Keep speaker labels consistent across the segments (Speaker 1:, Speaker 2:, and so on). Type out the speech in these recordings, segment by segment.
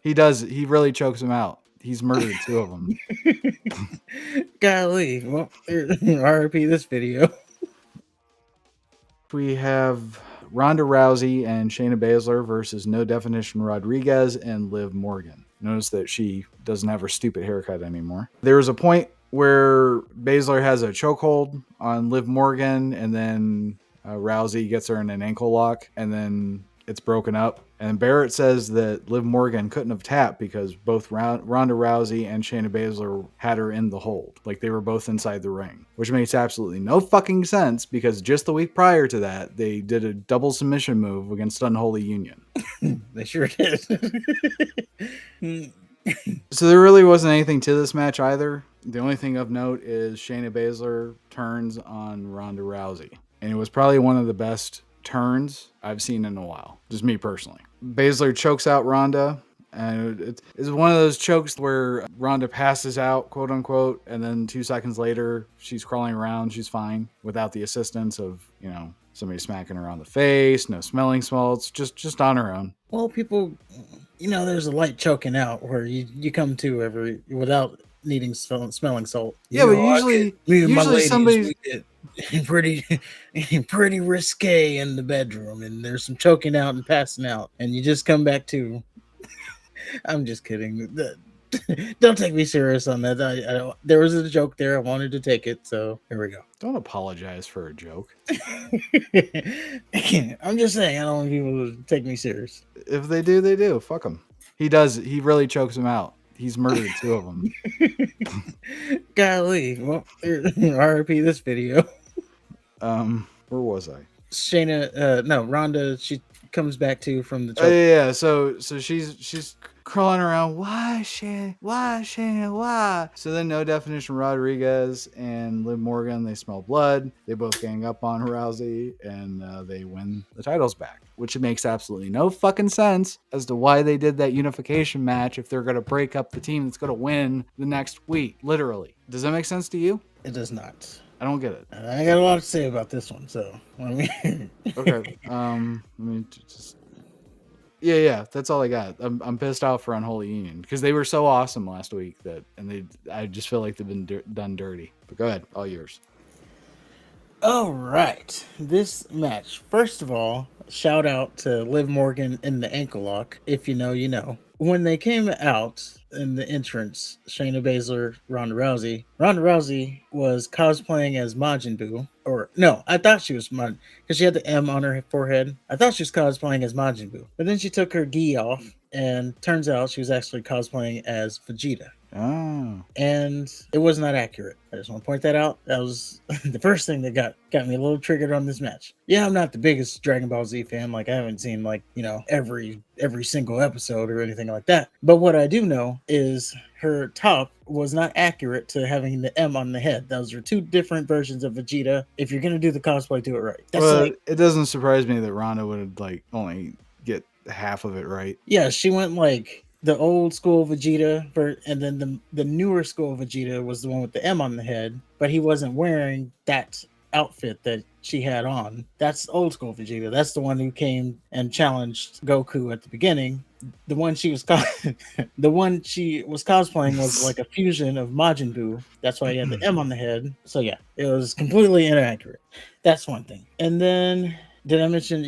Speaker 1: He does. He really chokes him out. He's murdered two of them.
Speaker 2: Golly. Well, RIP this video.
Speaker 1: We have Ronda Rousey and Shayna Baszler versus No Definition Rodriguez and Liv Morgan. Notice that she doesn't have her stupid haircut anymore. There was a point where Baszler has a chokehold on Liv Morgan, and then Rousey gets her in an ankle lock, and then it's broken up. And Barrett says that Liv Morgan couldn't have tapped because both Ronda Rousey and Shayna Baszler had her in the hold. Like they were both inside the ring, which makes absolutely no fucking sense because just the week prior to that, they did a double submission move against Unholy Union.
Speaker 2: They sure did.
Speaker 1: So there really wasn't anything to this match either. The only thing of note is Shayna Baszler turns on Ronda Rousey. And it was probably one of the best turns I've seen in a while. Just me personally. Baszler chokes out Ronda. And it's one of those chokes where Ronda passes out, quote unquote, and then 2 seconds later, she's crawling around, she's fine, without the assistance of, somebody smacking her on the face, no smelling salts, just on her own.
Speaker 2: Well, people, there's a light choking out where you come to without needing smelling salt.
Speaker 1: But usually somebody's
Speaker 2: pretty risque in the bedroom, and there's some choking out and passing out, and you just come back to. I'm just kidding. Don't take me serious on that. There was a joke there. I wanted to take it, so here we go.
Speaker 1: Don't apologize for a joke.
Speaker 2: I'm just saying, I don't want people to take me serious.
Speaker 1: If they do, they do. Fuck them. He does. He really chokes him out. He's murdered two of them.
Speaker 2: Golly. Well, RIP this video.
Speaker 1: Where was I?
Speaker 2: Ronda, she comes back to from the choke.
Speaker 1: Yeah. So she's crawling around. Why, Shayna? Why? So then No Definition Rodriguez and Liv Morgan, they smell blood. They both gang up on Rousey, and they win the titles back, which makes absolutely no fucking sense as to why they did that unification match if they're going to break up the team that's going to win the next week. Literally. Does that make sense to you?
Speaker 2: It does not.
Speaker 1: I don't get it.
Speaker 2: I got a lot to say about this one, so
Speaker 1: okay. Let me just. Yeah. That's all I got. I'm pissed off for Unholy Union because they were so awesome last week I just feel like they've been done dirty. But go ahead, all yours.
Speaker 2: All right, this match. First of all, shout out to Liv Morgan in the ankle lock. If you know, you know. When they came out in the entrance, Shayna Baszler, Ronda Rousey was cosplaying as Majin Buu. Or, no, I thought she was Majin, because she had the M on her forehead. I thought she was cosplaying as Majin Buu. But then she took her gi off, and turns out she was actually cosplaying as Vegeta.
Speaker 1: Oh.
Speaker 2: And it was not accurate. I just want to point that out. That was the first thing that got me a little triggered on this match. Yeah, I'm not the biggest Dragon Ball Z fan. Like, I haven't seen, every single episode or anything like that. But what I do know is her top was not accurate to having the M on the head. Those are two different versions of Vegeta. If you're going to do the cosplay, do it right.
Speaker 1: It doesn't surprise me that Ronda would, only get half of it right.
Speaker 2: Yeah, she went, the old school Vegeta, and then the newer school Vegeta was the one with the M on the head, but he wasn't wearing that outfit that she had on. That's old school Vegeta. That's the one who came and challenged Goku at the beginning. The one she was cosplaying was like a fusion of Majin Buu. That's why he had the M on the head. So yeah, it was completely inaccurate. That's one thing. And then did I mention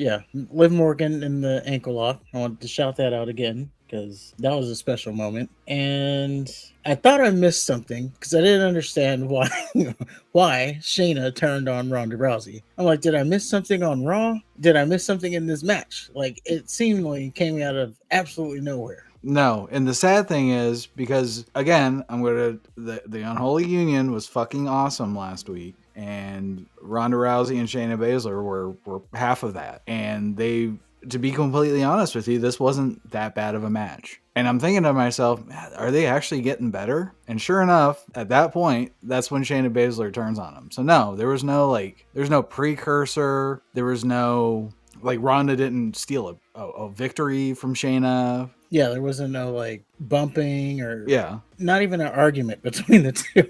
Speaker 2: Liv Morgan in the ankle lock? I wanted to shout that out again, because that was a special moment. And I thought I missed something because I didn't understand why Shayna turned on Ronda Rousey. I'm like, did I miss something on Raw? Did I miss something in this match? It seemingly came out of absolutely nowhere.
Speaker 1: No, and the sad thing is, because again, the Unholy Union was fucking awesome last week, and Ronda Rousey and Shayna Baszler were half of that, and to be completely honest with you, this wasn't that bad of a match. And I'm thinking to myself, are they actually getting better? And sure enough, at that point, that's when Shayna Baszler turns on him. So no, there's no precursor. There was no, Ronda didn't steal a victory from Shayna.
Speaker 2: Yeah, there wasn't no bumping or not even an argument between the two.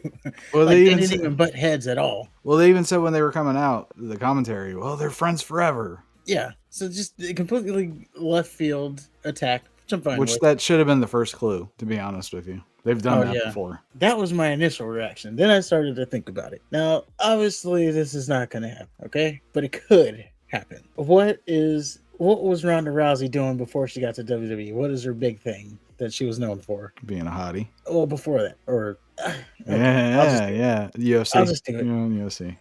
Speaker 1: Well,
Speaker 2: they didn't even butt heads at all.
Speaker 1: Well, they even said when they were coming out, the commentary, well, they're friends forever.
Speaker 2: Yeah, so just a completely left field attack I'm fine
Speaker 1: Which
Speaker 2: with.
Speaker 1: that should have been the first clue, to be honest with you. They've done
Speaker 2: Oh
Speaker 1: that
Speaker 2: yeah,
Speaker 1: before.
Speaker 2: that was my initial reaction. Then I started to think about it. Now, obviously, this is not going to happen, okay? But it could happen. What was Ronda Rousey doing before she got to WWE? What is her big thing that she was known for?
Speaker 1: Being a hottie.
Speaker 2: Well, before that, or okay,
Speaker 1: Yeah.
Speaker 2: I'll
Speaker 1: UFC.
Speaker 2: just do it.
Speaker 1: UFC.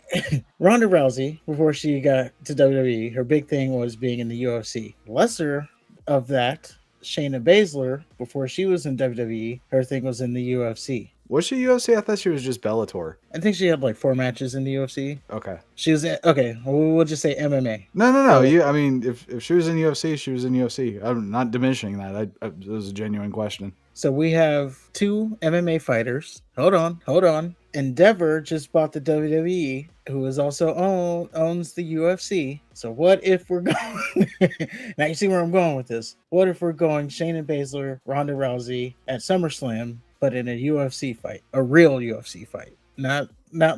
Speaker 2: Ronda Rousey, before she got to WWE, her big thing was being in the UFC. Lesser of that, Shayna Baszler, before she was in WWE, her thing was in the UFC.
Speaker 1: Was she UFC? I thought she was just Bellator.
Speaker 2: I think she had like 4 matches in the UFC.
Speaker 1: Okay.
Speaker 2: She was okay. We'll just say MMA.
Speaker 1: No.
Speaker 2: So
Speaker 1: I mean, if she was in UFC, she was in UFC. I'm not diminishing that. It was a genuine question.
Speaker 2: So we have 2 MMA fighters. Hold on. Endeavor just bought the WWE, who is also owns the UFC. So what if we're going? Now you see where I'm going with this. What if we're going Shayna Baszler, Ronda Rousey at SummerSlam, but in a UFC fight, a real UFC fight, not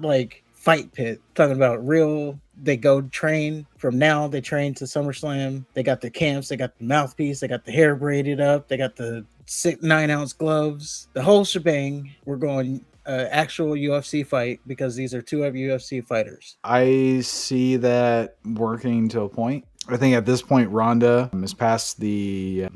Speaker 2: like Fight Pit. Talking about real. They go train from now. They train to SummerSlam. They got the camps. They got the mouthpiece. They got the hair braided up. They got the 9-ounce gloves. The whole shebang. We're going actual UFC fight because these are 2 UFC fighters.
Speaker 1: I see that working to a point. I think at this point, Ronda is past the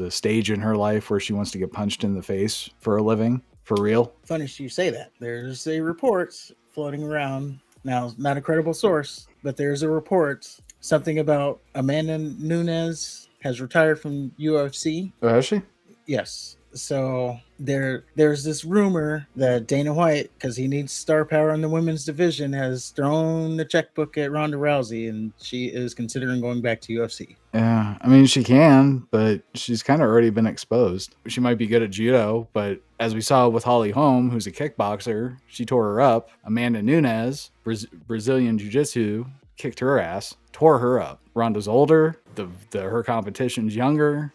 Speaker 1: stage in her life where she wants to get punched in the face for a living, for real.
Speaker 2: Funny you say that. There's a report floating around. Now, not a credible source, but there's a report. Something about Amanda Nunes has retired from UFC.
Speaker 1: Oh, has she?
Speaker 2: Yes. So there's this rumor that Dana White, because he needs star power in the women's division, has thrown the checkbook at Ronda Rousey, and she is considering going back to UFC.
Speaker 1: Yeah, I mean, she can, but she's kind of already been exposed. She might be good at judo, but as we saw with Holly Holm, who's a kickboxer, she tore her up. Amanda Nunes, Brazilian Jiu-Jitsu, kicked her ass, tore her up. Ronda's older, her competition's younger.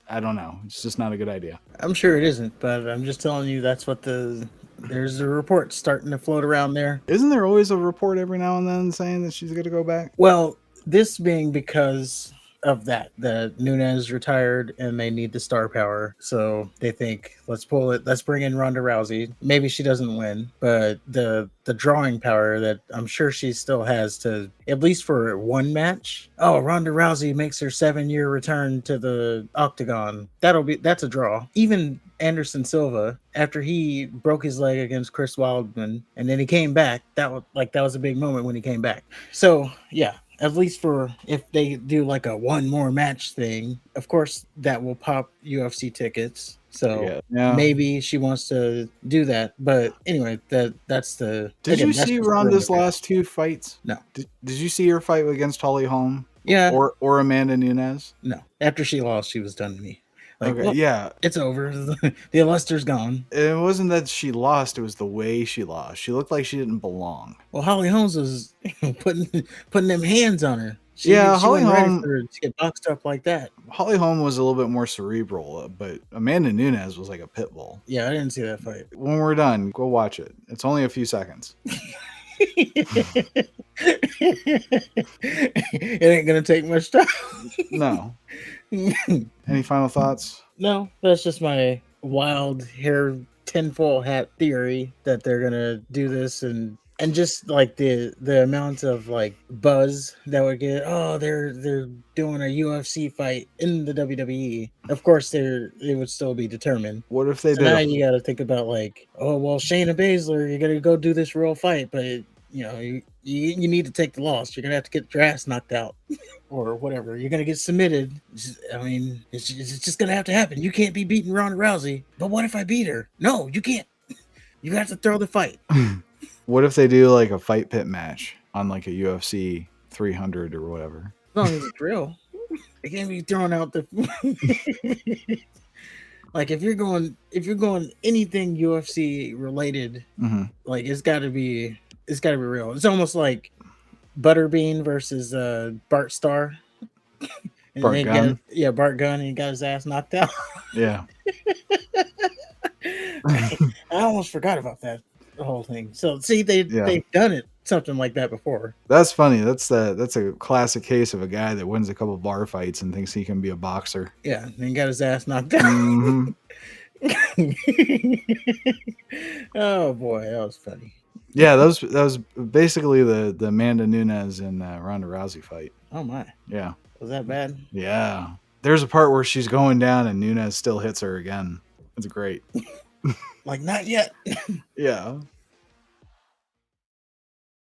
Speaker 1: I don't know. It's just not a good idea.
Speaker 2: I'm sure it isn't, but I'm just telling you that's what there's a report starting to float around there.
Speaker 1: Isn't there always a report every now and then saying that she's going to go back?
Speaker 2: Well, this being because of that Nunes retired and they need the star power, so they think let's bring in Ronda Rousey. Maybe she doesn't win, but the drawing power that I'm sure she still has to, at least for one match. Oh, Ronda Rousey makes her 7-year return to the octagon. That's a draw. Even Anderson Silva, after he broke his leg against Chris Weidman and then he came back, that was a big moment when he came back. So yeah, at least for if they do like a one more match thing, of course that will pop UFC tickets. So maybe she wants to do that. But anyway, that's the.
Speaker 1: Did you see Ronda's last 2 fights?
Speaker 2: No.
Speaker 1: Did you see her fight against Holly Holm?
Speaker 2: Yeah.
Speaker 1: Or Amanda Nunes?
Speaker 2: No. After she lost, she was done to me. Like,
Speaker 1: okay, yeah.
Speaker 2: It's over. The luster's gone.
Speaker 1: It wasn't that she lost, it was the way she lost. She looked like she didn't belong.
Speaker 2: Well, Holly Holmes was putting them hands on her.
Speaker 1: Holly Holm
Speaker 2: to get boxed up like that.
Speaker 1: Holly Holm was a little bit more cerebral, but Amanda Nunes was like a pit bull.
Speaker 2: Yeah, I didn't see that fight.
Speaker 1: When we're done, go watch it. It's only a few seconds.
Speaker 2: It ain't gonna take much time.
Speaker 1: No. Any final thoughts?
Speaker 2: No, that's just my wild hair tinfoil hat theory that they're gonna do this and just like the amount of like buzz that would get. Oh, they're doing a UFC fight in the WWE. Of course, it would still be determined.
Speaker 1: What if they did?
Speaker 2: Now you got to think about like, oh well, Shayna Baszler, you're gonna go do this real fight, but you need to take the loss. You're gonna have to get your ass knocked out or whatever. You're gonna get submitted. I mean, it's just gonna have to happen. You can't be beating Ronda Rousey. But what if I beat her? No, you can't. You have to throw the fight.
Speaker 1: What if they do like a fight pit match on like a UFC 300 or whatever?
Speaker 2: As long as it's real. They can't be throwing out the like if you're going anything UFC related, like it's gotta be real. It's almost like Butterbean versus Bart Starr.
Speaker 1: Bart Gunn.
Speaker 2: Bart Gunn, and he got his ass knocked out.
Speaker 1: Yeah.
Speaker 2: I almost forgot about that. The whole thing. So see, they've done it something like that before.
Speaker 1: That's funny. That's a classic case of a guy that wins a couple bar fights and thinks he can be a boxer.
Speaker 2: Yeah, and he got his ass knocked out.
Speaker 1: Hmm.
Speaker 2: Oh boy, that was funny.
Speaker 1: Yeah, that was basically the Amanda Nunes and Ronda Rousey fight.
Speaker 2: Oh my,
Speaker 1: Yeah,
Speaker 2: was that bad?
Speaker 1: yeah. There's a part where she's going down and Nunes still hits her again. It's great.
Speaker 2: Like not yet.
Speaker 1: Yeah.